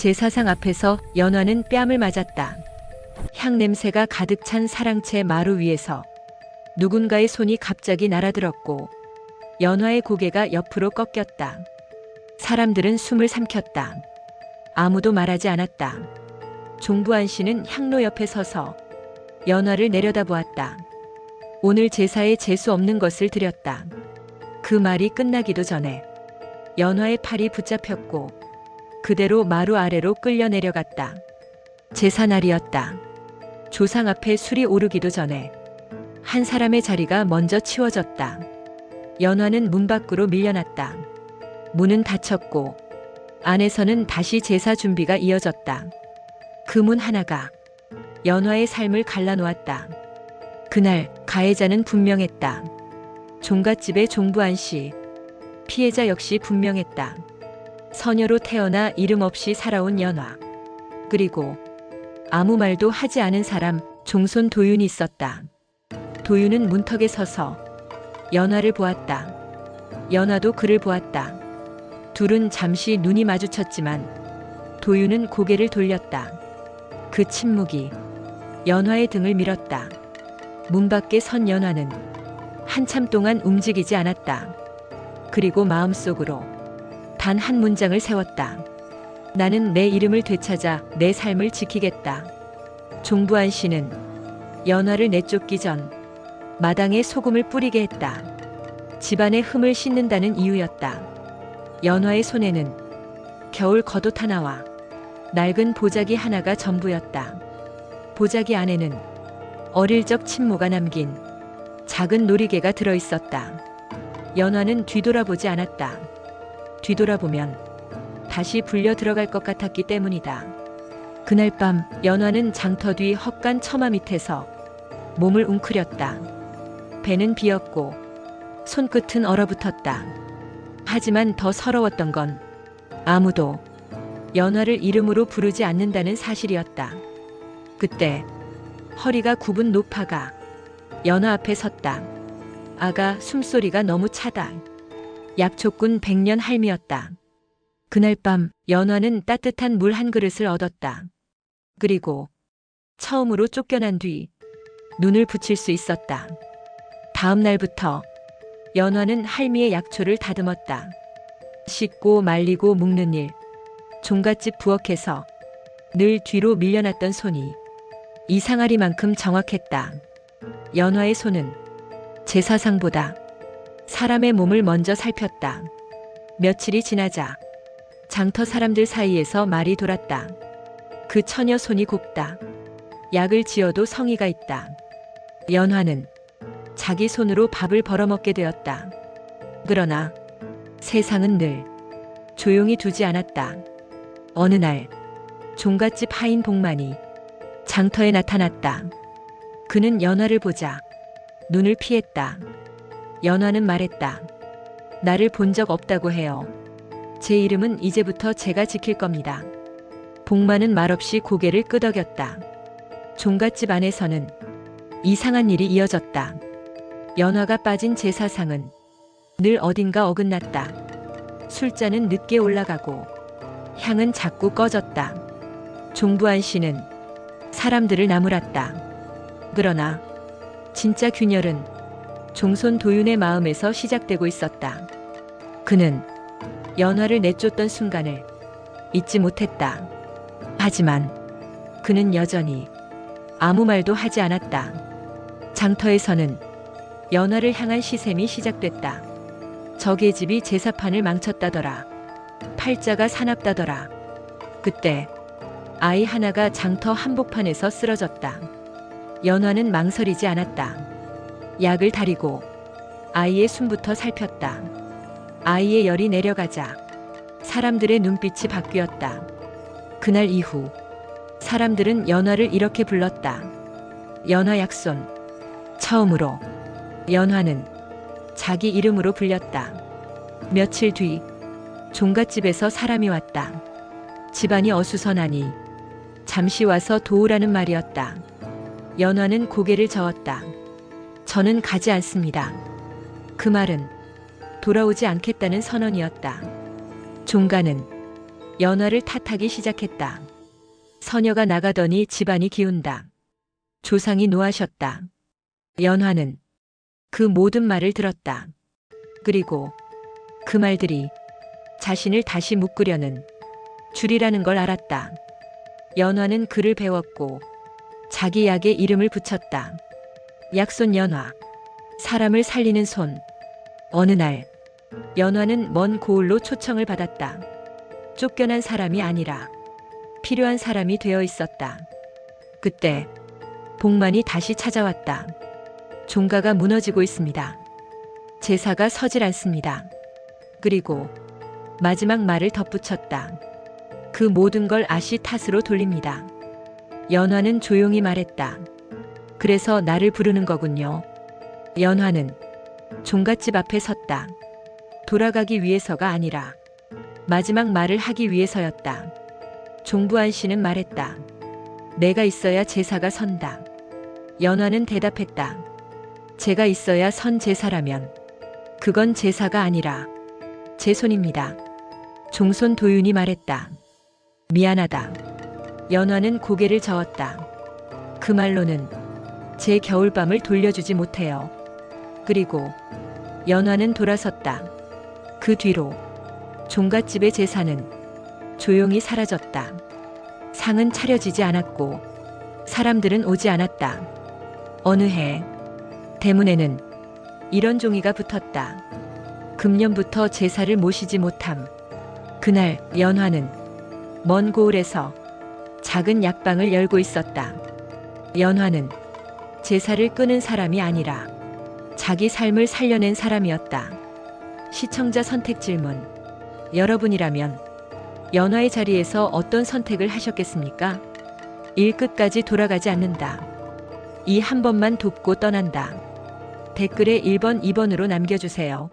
제사상 앞에서 연화는 뺨을 맞았다. 향 냄새가 가득 찬 사랑채 마루 위에서 누군가의 손이 갑자기 날아들었고 연화의 고개가 옆으로 꺾였다. 사람들은 숨을 삼켰다. 아무도 말하지 않았다. 종부한 씨는 향로 옆에 서서 연화를 내려다보았다. 오늘 제사에 재수 없는 것을 드렸다. 그 말이 끝나기도 전에 연화의 팔이 붙잡혔고 그대로 마루 아래로 끌려 내려갔다. 제사날이었다. 조상 앞에 술이 오르기도 전에 한 사람의 자리가 먼저 치워졌다. 연화는 문 밖으로 밀려났다. 문은 닫혔고 안에서는 다시 제사 준비가 이어졌다. 그 문 하나가 연화의 삶을 갈라놓았다. 그날 가해자는 분명했다. 종갓집의 종부한 씨. 피해자 역시 분명했다. 서녀로 태어나 이름 없이 살아온 연화. 그리고 아무 말도 하지 않은 사람 종손 도윤이 있었다. 도윤은 문턱에 서서 연화를 보았다. 연화도 그를 보았다. 둘은 잠시 눈이 마주쳤지만 도윤은 고개를 돌렸다. 그 침묵이 연화의 등을 밀었다. 문 밖에 선 연화는 한참 동안 움직이지 않았다. 그리고 마음속으로 단 한 문장을 세웠다. 나는 내 이름을 되찾아 내 삶을 지키겠다. 종부한 씨는 연화를 내쫓기 전 마당에 소금을 뿌리게 했다. 집안의 흠을 씻는다는 이유였다. 연화의 손에는 겨울 겉옷 하나와 낡은 보자기 하나가 전부였다. 보자기 안에는 어릴 적 친모가 남긴 작은 놀이개가 들어있었다. 연화는 뒤돌아보지 않았다. 뒤돌아보면 다시 불려 들어갈 것 같았기 때문이다. 그날 밤 연화는 장터 뒤 헛간 처마 밑에서 몸을 웅크렸다. 배는 비었고 손끝은 얼어붙었다. 하지만 더 서러웠던 건 아무도 연화를 이름으로 부르지 않는다는 사실이었다. 그때 허리가 굽은 노파가 연화 앞에 섰다. 아가 숨소리가 너무 차다. 약초꾼 100년 할미였다. 그날 밤 연화는 따뜻한 물 한 그릇을 얻었다. 그리고 처음으로 쫓겨난 뒤 눈을 붙일 수 있었다. 다음 날부터 연화는 할미의 약초를 다듬었다. 씻고 말리고 묶는 일, 종갓집 부엌에서 늘 뒤로 밀려났던 손이 이상하리만큼 정확했다. 연화의 손은 제사상보다 사람의 몸을 먼저 살폈다. 며칠이 지나자 장터 사람들 사이에서 말이 돌았다. 그 처녀 손이 곱다. 약을 지어도 성의가 있다. 연화는 자기 손으로 밥을 벌어먹게 되었다. 그러나 세상은 늘 조용히 두지 않았다. 어느 날 종갓집 하인 복만이 장터에 나타났다. 그는 연화를 보자 눈을 피했다. 연화는 말했다. 나를 본 적 없다고 해요. 제 이름은 이제부터 제가 지킬 겁니다. 복만은 말없이 고개를 끄덕였다. 종갓집 안에서는 이상한 일이 이어졌다. 연화가 빠진 제사상은 늘 어딘가 어긋났다. 술잔은 늦게 올라가고 향은 자꾸 꺼졌다. 종부한 씨는 사람들을 나무랐다. 그러나 진짜 균열은 종손 도윤의 마음에서 시작되고 있었다. 그는 연화를 내쫓던 순간을 잊지 못했다. 하지만 그는 여전히 아무 말도 하지 않았다. 장터에서는 연화를 향한 시샘이 시작됐다. 저 계집이 제사판을 망쳤다더라. 팔자가 사납다더라. 그때 아이 하나가 장터 한복판에서 쓰러졌다. 연화는 망설이지 않았다. 약을 다리고 아이의 숨부터 살폈다. 아이의 열이 내려가자 사람들의 눈빛이 바뀌었다. 그날 이후 사람들은 연화를 이렇게 불렀다. 연화 약손. 처음으로 연화는 자기 이름으로 불렸다. 며칠 뒤 종갓집에서 사람이 왔다. 집안이 어수선하니 잠시 와서 도우라는 말이었다. 연화는 고개를 저었다. 저는 가지 않습니다. 그 말은 돌아오지 않겠다는 선언이었다. 종가는 연화를 탓하기 시작했다. 서녀가 나가더니 집안이 기운다. 조상이 노하셨다. 연화는 그 모든 말을 들었다. 그리고 그 말들이 자신을 다시 묶으려는 줄이라는 걸 알았다. 연화는 글을 배웠고 자기 약에 이름을 붙였다. 약손 연화. 사람을 살리는 손. 어느 날 연화는 먼 고을로 초청을 받았다. 쫓겨난 사람이 아니라 필요한 사람이 되어 있었다. 그때 복만이 다시 찾아왔다. 종가가 무너지고 있습니다. 제사가 서질 않습니다. 그리고 마지막 말을 덧붙였다. 그 모든 걸 아시 탓으로 돌립니다. 연화는 조용히 말했다. 그래서 나를 부르는 거군요. 연화는 종갓집 앞에 섰다. 돌아가기 위해서가 아니라 마지막 말을 하기 위해서였다. 종부한 씨는 말했다. 내가 있어야 제사가 선다. 연화는 대답했다. 제가 있어야 선 제사라면 그건 제사가 아니라 제 손입니다. 종손 도윤이 말했다. 미안하다. 연화는 고개를 저었다. 그 말로는 제 겨울밤을 돌려주지 못해요. 그리고 연화는 돌아섰다. 그 뒤로 종갓집의 제사는 조용히 사라졌다. 상은 차려지지 않았고 사람들은 오지 않았다. 어느 해 대문에는 이런 종이가 붙었다. 금년부터 제사를 모시지 못함. 그날 연화는 먼 고을에서 작은 약방을 열고 있었다. 연화는 제사를 끄는 사람이 아니라 자기 삶을 살려낸 사람이었다. 시청자 선택 질문. 여러분이라면 연화의 자리에서 어떤 선택을 하셨겠습니까? 일 끝까지 돌아가지 않는다. 이 한 번만 돕고 떠난다. 댓글에 1번, 2번으로 남겨주세요.